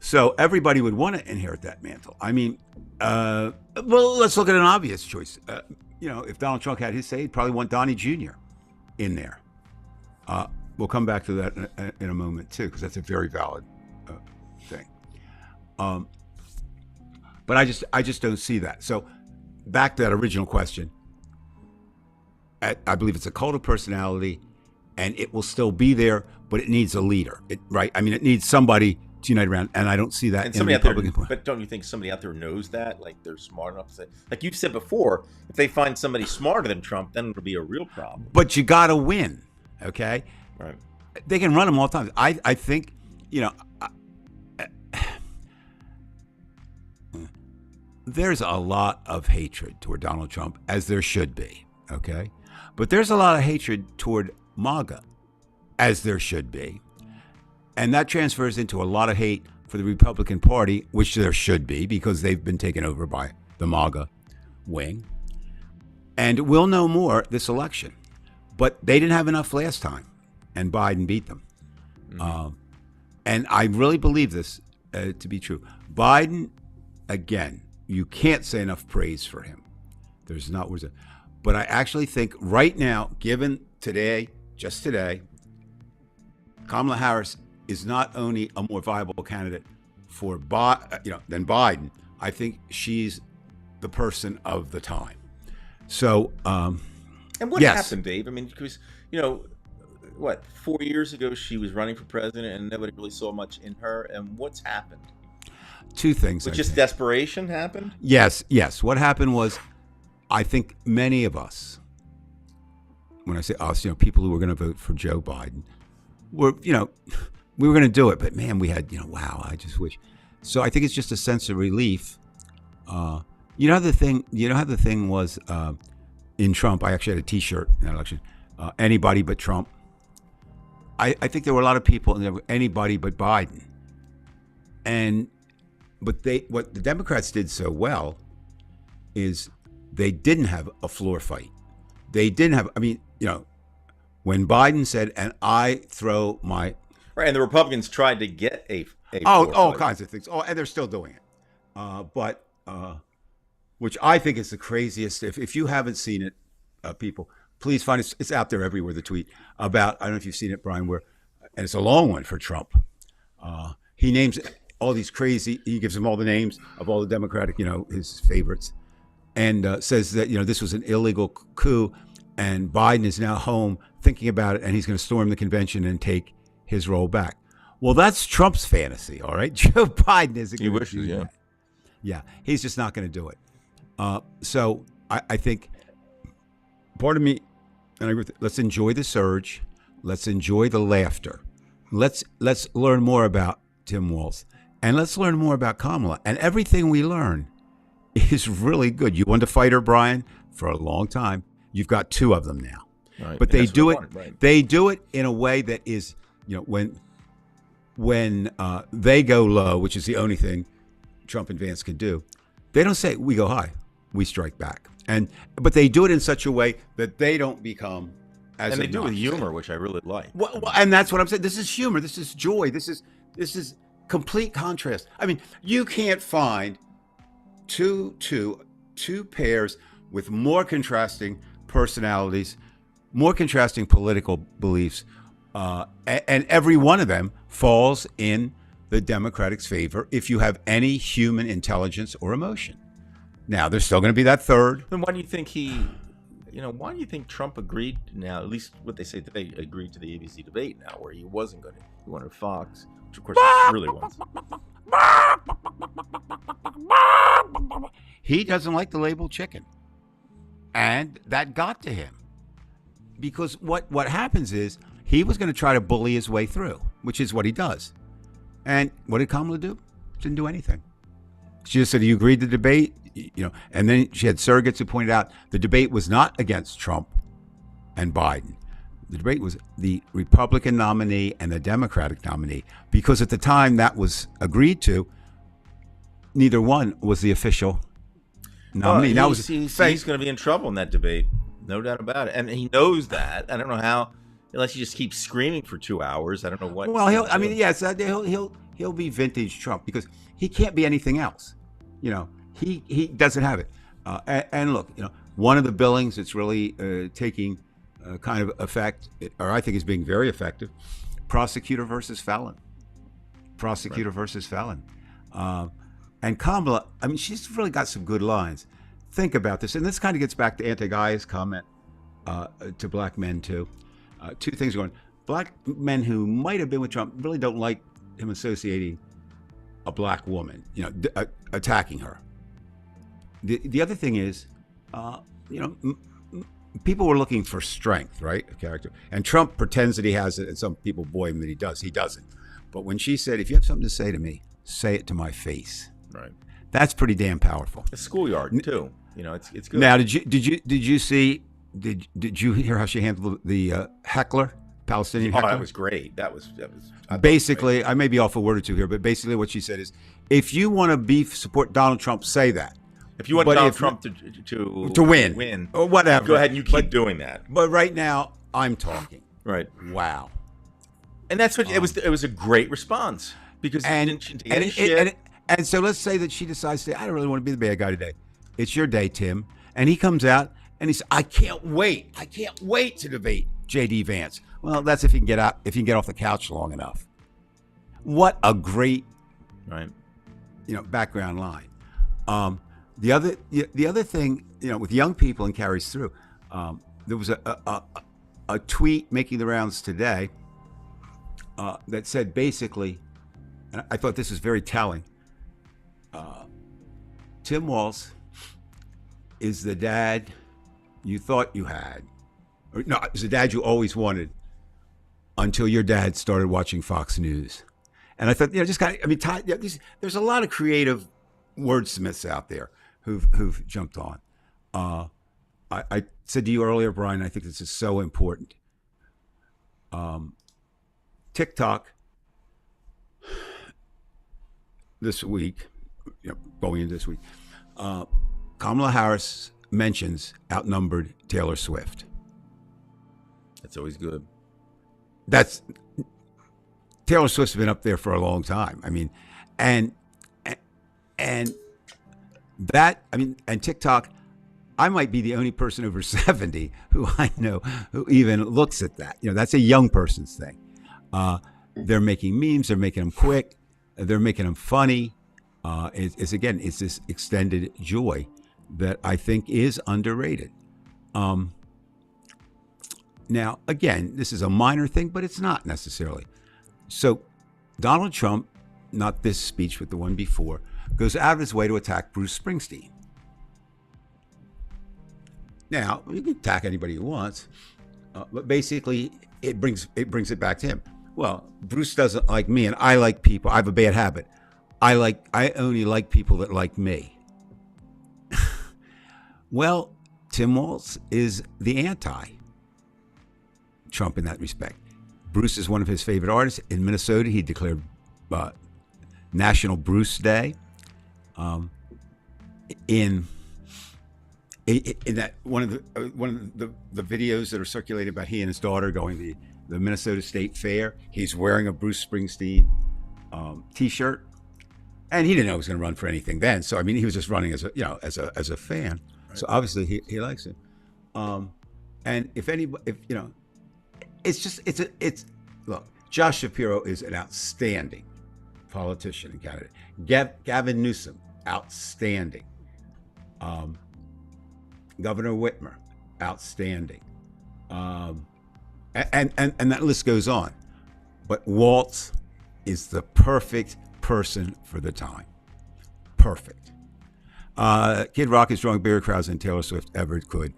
So everybody would want to inherit that mantle. Well, let's look at an obvious choice. If Donald Trump had his say, he'd probably want Donnie Jr. in there. We'll come back to that in a moment, too, because that's a very valid thing. But I just don't see that. So back to that original question. I believe it's a cult of personality, and it will still be there, but it needs a leader, right? I mean, it needs somebody to unite around, and I don't see that And in the somebody out there, Republican Party. but don't you think somebody out there knows that? Like they're smart enough to say, like you said before, if they find somebody smarter than Trump, then it'll be a real problem. But you got to win, okay? Right. They can run them all the time. I think, there's a lot of hatred toward Donald Trump, as there should be, okay? But there's a lot of hatred toward MAGA, as there should be. And that transfers into a lot of hate for the Republican Party, which there should be, because they've been taken over by the MAGA wing. And we'll know more this election. But they didn't have enough last time, and Biden beat them. Mm-hmm. And I really believe this to be true. Biden, again, you can't say enough praise for him. There's not words. But I actually think right now, given today, just today, Kamala Harris is not only a more viable candidate for than Biden. I think she's the person of the time. So, and what happened, Dave? I mean, because 4 years ago she was running for president, and nobody really saw much in her. And what's happened? Two things. Was just desperation happened? Yes. What happened was, I think many of us, when I say us, people who were going to vote for Joe Biden, were we were going to do it, but man, we had, wow, I just wish. So I think it's just a sense of relief. How the thing was in Trump. I actually had a T-shirt in that election. Anybody but Trump. I think there were a lot of people in there, anybody but Biden. But what the Democrats did so well is they didn't have a floor fight. They didn't have, when Biden said, and I throw my... Right, and the Republicans tried to get a all kinds of things. Oh, and they're still doing it. Which I think is the craziest. If you haven't seen it, people, please find it. It's out there everywhere, the tweet about, I don't know if you've seen it, Brian, and it's a long one for Trump. He names all these he gives them all the names of all the Democratic, his favorites, and says that, this was an illegal coup, and Biden is now home thinking about it, and he's going to storm the convention and take his role back. Well, that's Trump's fantasy, all right? Joe Biden isn't going to do that. Yeah, he's just not going to do it. So I think part of me, and I agree with it, let's enjoy the surge. Let's enjoy the laughter. Let's learn more about Tim Walz. And let's learn more about Kamala. And everything we learn is really good. You wanted to fight her, Brian, for a long time. You've got two of them now. Right. But they do it. Right. They do it in a way that is, when they go low, which is the only thing Trump and Vance can do, they don't say we go high, we strike back. But they do it in such a way that they don't become as. And they do it with humor, which I really like. Well, and that's what I'm saying. This is humor. This is joy. This is complete contrast. I mean, you can't find two pairs with more contrasting personalities, more contrasting political beliefs, and every one of them falls in the Democrats' favor if you have any human intelligence or emotion. Now, there's still going to be that third. Then why do you think why do you think Trump agreed now, at least what they say today, agreed to the ABC debate now, where he wasn't going to, he wanted Fox, which of course he really wants. He doesn't like the label chicken. And that got to him. Because what happens is, he was going to try to bully his way through, which is what he does. And what did Kamala do? She didn't do anything. She just said, you agreed to the debate? And then she had surrogates who pointed out the debate was not against Trump and Biden. The debate was the Republican nominee and the Democratic nominee, because at the time that was agreed to, neither one was the official nominee. He's going to be in trouble in that debate, no doubt about it. And he knows that. I don't know how, unless he just keeps screaming for 2 hours. I don't know what. Well, he'll be vintage Trump, because he can't be anything else. He doesn't have it. And look, one of the billings that's really taking kind of effect, or I think is being very effective, prosecutor versus felon. And And Kamala, I mean, she's really got some good lines. Think about this, and this kind of gets back to Antigaia's comment to black men too. Two things going. Black men who might have been with Trump really don't like him associating a black woman, attacking her. The other thing is, people were looking for strength, right? Of character. And Trump pretends that he has it, and some people buoy him that he does. He doesn't. But when she said, if you have something to say to me, say it to my face. Right. That's pretty damn powerful. A schoolyard too. It's good. Now, did you hear how she handled the heckler, Palestinian heckler? That was great. That was basically, I may be off a word or two here, but basically what she said is, if you want to support Donald Trump, say that. If you want Donald Trump to win or whatever, go ahead and you keep doing that. But right now, I'm talking. Right. Wow. And that's what it was. It was a great response because and so let's say that she decides to say, I don't really want to be the bad guy today. It's your day, Tim. And he comes out and he says, I can't wait to debate J.D. Vance. Well, that's if you can get off the couch long enough. What a great, background line. The other thing, with young people and carries through, there was a tweet making the rounds today that said basically, and I thought this was very telling. Tim Walz is the dad you thought you had, or no, is the dad you always wanted until your dad started watching Fox News. And I thought, there's a lot of creative wordsmiths out there who've jumped on. I said to you earlier, Brian, I think this is so important. TikTok this week, going into this week, Kamala Harris mentions outnumbered Taylor Swift. That's always good. Taylor Swift's been up there for a long time. I mean, and TikTok, I might be the only person over 70 who I know who even looks at that. That's a young person's thing. They're making memes. They're making them quick. They're making them funny. It's this extended joy that I think is underrated. Now, again, this is a minor thing, but it's not necessarily. So Donald Trump, not this speech, but the one before, goes out of his way to attack Bruce Springsteen. Now, you can attack anybody he wants, but basically it brings it back to him. Well, Bruce doesn't like me, and I like people. I have a bad habit. I only like people that like me. Well, Tim Walz is the anti-Trump in that respect. Bruce is one of his favorite artists. In Minnesota, he declared National Bruce Day. In that one of the videos that are circulated about he and his daughter going to the Minnesota State Fair, he's wearing a Bruce Springsteen T-shirt, and he didn't know he was going to run for anything then. So I mean, he was just running as a fan. Right. So obviously he likes him. And look, Josh Shapiro is an outstanding politician and candidate. Gavin Newsom, outstanding. Governor Whitmer, outstanding. And that list goes on. But Walz is the perfect person for the time. Perfect. Kid Rock is drawing bigger crowds than Taylor Swift ever could.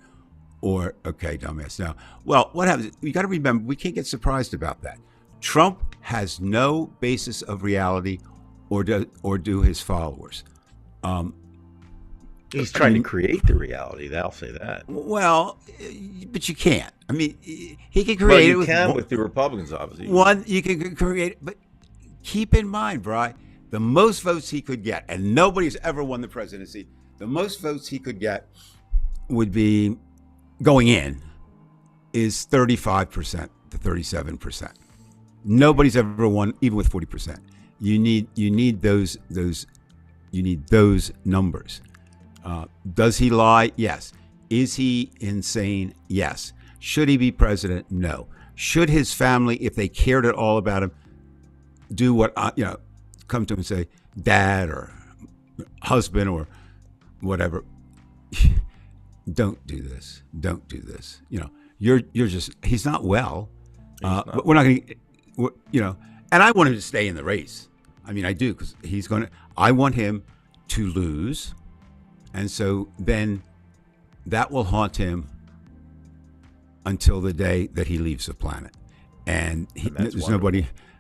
Or, okay, dumbass. Now, well, what happens? You got to remember, we can't get surprised about that. Trump has no basis of reality, or do his followers. He's trying to create the reality. I'll say that. Well, but you can't. I mean, he can create it. You can with the Republicans, obviously. You can create it, but keep in mind, Bri, the most votes he could get, and nobody's ever won the presidency. The most votes he could get would be going in is 35% to 37%. Nobody's ever won, even with 40%. You need those numbers. Does he lie? Yes. Is he insane? Yes. Should he be president? No. Should his family, if they cared at all about him, do what come to him and say, Dad or husband or whatever, don't do this. Don't do this. You're just, he's not well. But we're not going to, and I want him to stay in the race. I mean, I do, because I want him to lose. And so then that will haunt him until the day that he leaves the planet. And there's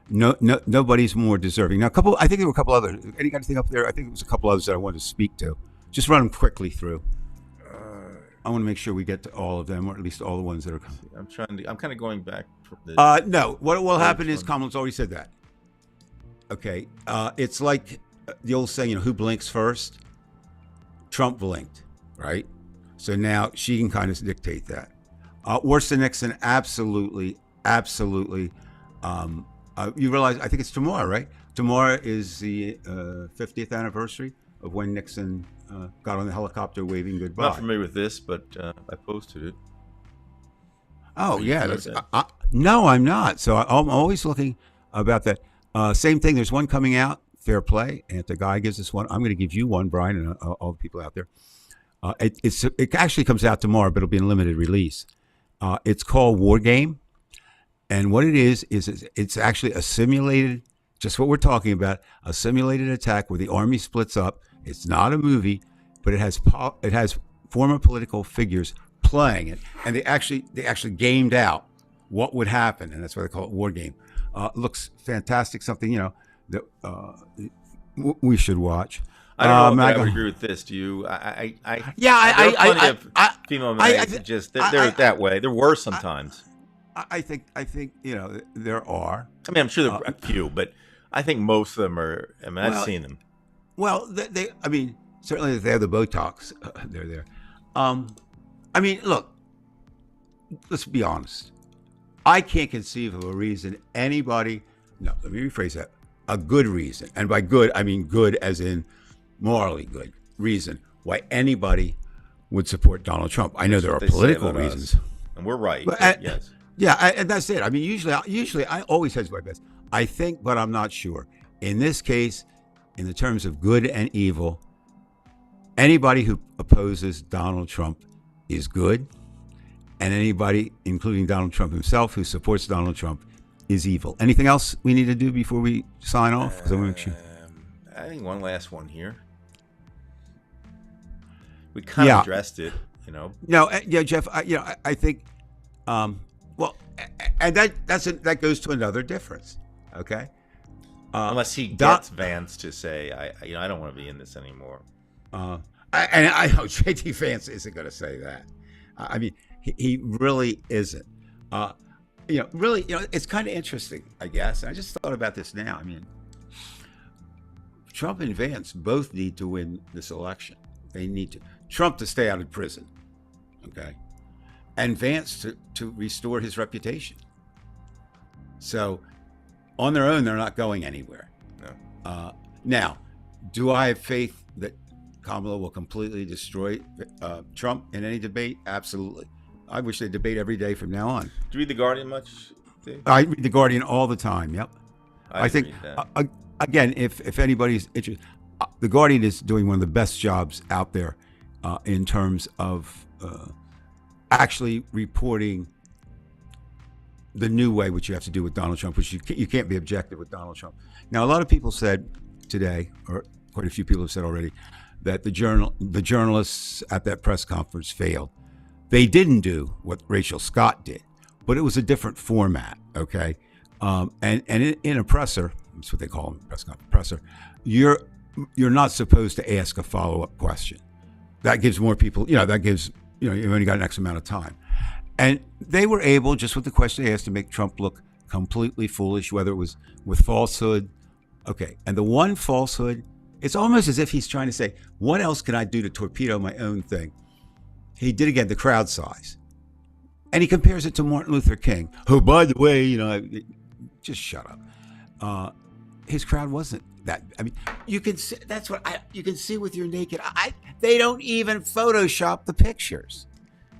nobody's more deserving. Now, I think there were a couple others. Any kind of thing up there? I think there was a couple others that I wanted to speak to. Just run them quickly through. I want to make sure we get to all of them, or at least all the ones that are coming. I'm kind of going back from the. No, what will happen is Kamala's already said that. Okay, it's like the old saying, who blinks first? Trump blinked, right? So now she can kind of dictate that. Worse than Nixon, absolutely. You realize, I think it's tomorrow, right? Tomorrow is the 50th anniversary of when Nixon got on the helicopter waving goodbye. I'm not familiar with this, but I posted it. Oh, yeah. No, I'm not. So I'm always looking about that. Same thing. There's one coming out, Fair Play. And if the guy gives us one, I'm going to give you one, Brian, and all the people out there. It actually comes out tomorrow, but it'll be in limited release. It's called War Game. And what it is it's actually a simulated, just what we're talking about, a simulated attack where the army splits up. It's not a movie, but it has former political figures playing it, and they actually gamed out what would happen, and that's why they call it War Game. Looks fantastic, something that we should watch. I don't know if I would agree with this. Do you? Female men just they're that way. They're worse sometimes. I think there are. I mean, I'm sure there are a few, but I think most of them are. I mean, I've seen them. Well, certainly if they have the Botox, they're there. I mean, look, let's be honest. I can't conceive of a reason anybody, no, let me rephrase that, a good reason, and by good, I mean good as in morally good reason, why anybody would support Donald Trump. I know there are political reasons. And we're right, yes. Yeah, and that's it. I mean, usually I always hedge my bets. I think, but I'm not sure. In this case, in the terms of good and evil, anybody who opposes Donald Trump is good, and anybody, including Donald Trump himself, who supports Donald Trump is evil. Anything else we need to do before we sign off? Because I want to make sure. I think one last one here. We kind of addressed it, No, Jeff. I think. Well, and that goes to another difference. Okay. Unless he gets Vance to say, I don't want to be in this anymore. And I know JD Vance isn't going to say that. I mean, he really isn't. Really, it's kind of interesting, I guess. I just thought about this now. I mean, Trump and Vance both need to win this election. They need to. Trump to stay out of prison, okay? And Vance to restore his reputation. So, on their own, they're not going anywhere. No. Now, do I have faith that Kamala will completely destroy Trump in any debate? Absolutely. I wish they debate every day from now on. Do you read The Guardian much, Dave? I read The Guardian all the time, yep. I think, again, if anybody's interested, The Guardian is doing one of the best jobs out there in terms of actually reporting the new way, which you have to do with Donald Trump, which you can't be objective with Donald Trump. Now, a lot of people said today, or quite a few people have said already, that the journalists at that press conference failed. They didn't do what Rachel Scott did, but it was a different format, okay? And in a presser, that's what they call them, presser, you're not supposed to ask a follow-up question. That gives more people, that gives, you've only got an X amount of time. And they were able, just with the question they asked, to make Trump look completely foolish, whether it was with falsehood. Okay, and the one falsehood, it's almost as if he's trying to say, what else can I do to torpedo my own thing? He did, again, the crowd size. And he compares it to Martin Luther King, who, by the way, just shut up. His crowd wasn't that. I mean, you can see, that's what you can see with your naked eye. They don't even Photoshop the pictures.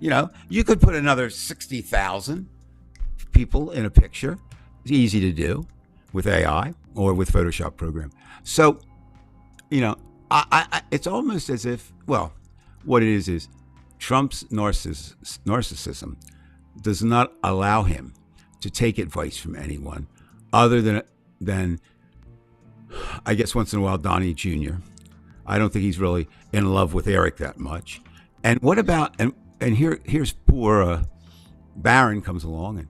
You could put another 60,000 people in a picture. It's easy to do with AI or with Photoshop program. So, it's almost as if, well, what it is Trump's narcissism does not allow him to take advice from anyone other than I guess once in a while Donnie Jr. I don't think he's really in love with Eric that much. And what about and here's poor Barron comes along,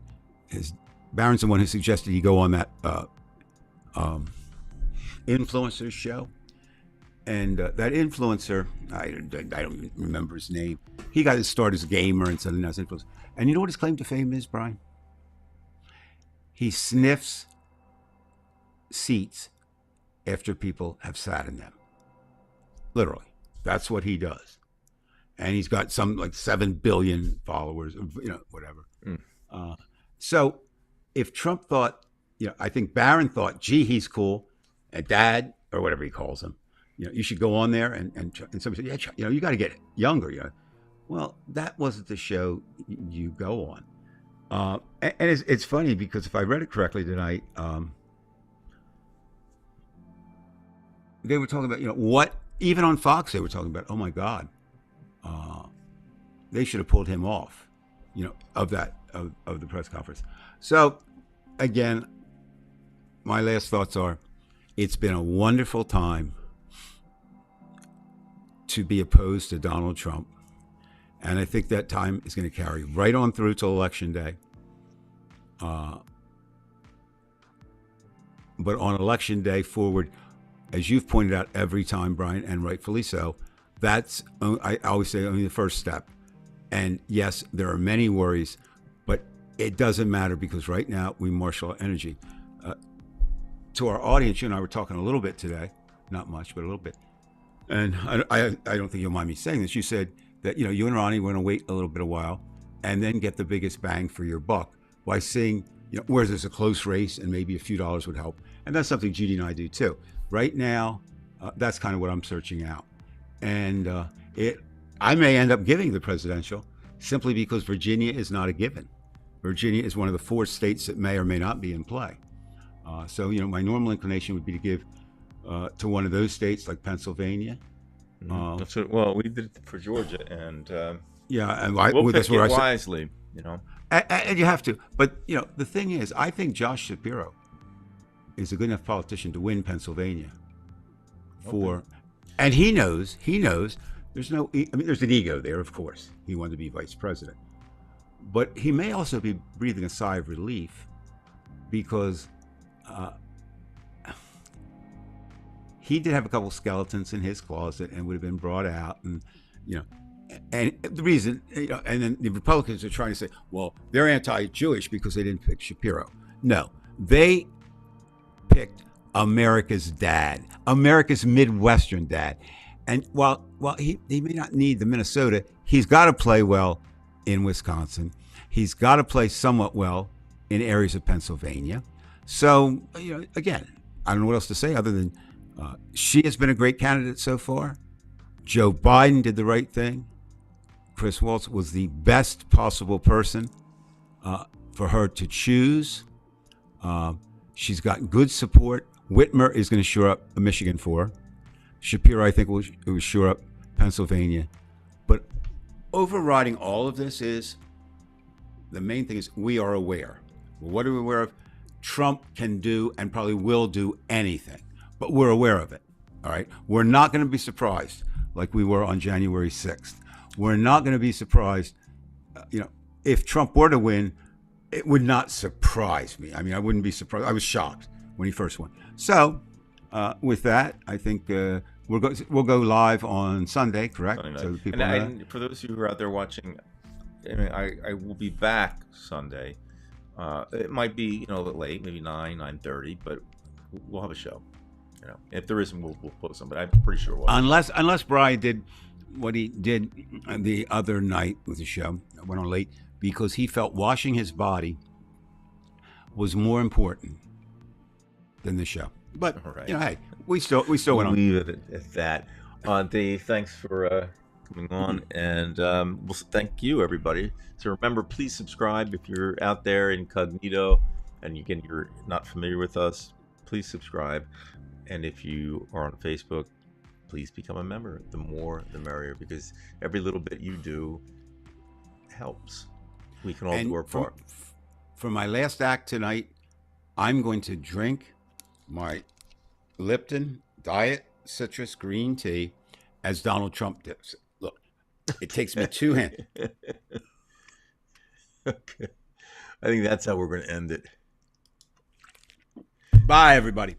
and Barron's the one who suggested he go on that influencer show. And that influencer, I don't remember his name. He got his start as a gamer and suddenly now he's influencer. And you know what his claim to fame is, Brian? He sniffs seats after people have sat in them. Literally. That's what he does. And he's got some like 7 billion followers, whatever. So if Trump thought, I think Barron thought, gee, he's cool, and dad, or whatever he calls him, you should go on there, and somebody said, yeah, you got to get younger. Well, that wasn't the show you go on. And it's funny because if I read it correctly tonight, they were talking about, what, even on Fox, they were talking about, oh my God, they should have pulled him off, of the press conference. So again, my last thoughts are, it's been a wonderful time to be opposed to Donald Trump. And I think that time is going to carry right on through till Election Day. But on Election Day forward, as you've pointed out every time, Brian, and rightfully so, that's, I always say, only the first step. And yes, there are many worries, but it doesn't matter because right now we marshal our energy. To our audience, you and I were talking a little bit today, not much, but a little bit. And I don't think you'll mind me saying this. You said that, you and Ronnie were going to wait a little bit a while and then get the biggest bang for your buck by seeing, where there's a close race and maybe a few dollars would help. And that's something Judy and I do too. Right now, that's kind of what I'm searching out. And I may end up giving the presidential simply because Virginia is not a given. Virginia is one of the 4 states that may or may not be in play. So, my normal inclination would be to give to one of those states like Pennsylvania. Well, we did it for Georgia, and yeah, and we'll that's pick where it I wisely, And you have to. But, the thing is, I think Josh Shapiro is a good enough politician to win Pennsylvania. And he knows there's there's an ego there, of course. He wanted to be vice president. But he may also be breathing a sigh of relief because he did have a couple skeletons in his closet and would have been brought out, and and the reason, and then the Republicans are trying to say, well, they're anti-Jewish because they didn't pick Shapiro. No, they picked America's dad, America's Midwestern dad. And while he may not need the Minnesota, he's got to play well in Wisconsin. He's got to play somewhat well in areas of Pennsylvania. So, again, I don't know what else to say other than she has been a great candidate so far. Joe Biden did the right thing. Chris Waltz was the best possible person for her to choose. She's got good support. Whitmer is going to shore up Michigan for her. Shapiro, I think, will shore up Pennsylvania. But overriding all of this is, the main thing is we are aware. Well, what are we aware of? Trump can do and probably will do anything, but we're aware of it. All right. We're not going to be surprised like we were on January 6th. We're not going to be surprised. If Trump were to win, it would not surprise me. I wouldn't be surprised. I was shocked when he first won. So with that, I think we'll go live on Sunday, correct? Sunday night. So the people and for those of you who are out there watching, I will be back Sunday. It might be a little late, maybe 9:30, but we'll have a show. If there isn't, we'll post some. But I'm pretty sure we'll. Unless Brian did what he did the other night with the show, I went on late because he felt washing his body was more important than the show. But right. Hey, we still went on. Leave it at that. Dave, thanks for coming on, and we'll thank you, everybody. So remember, please subscribe if you're out there incognito, and you're not familiar with us. Please subscribe, and if you are on Facebook, please become a member. The more, the merrier, because every little bit you do helps. We can all And do our part. For my last act tonight, I'm going to drink my Lipton Diet Citrus Green Tea as Donald Trump dips it. Look, it takes me 2 hands. Okay. I think that's how we're going to end it. Bye, everybody.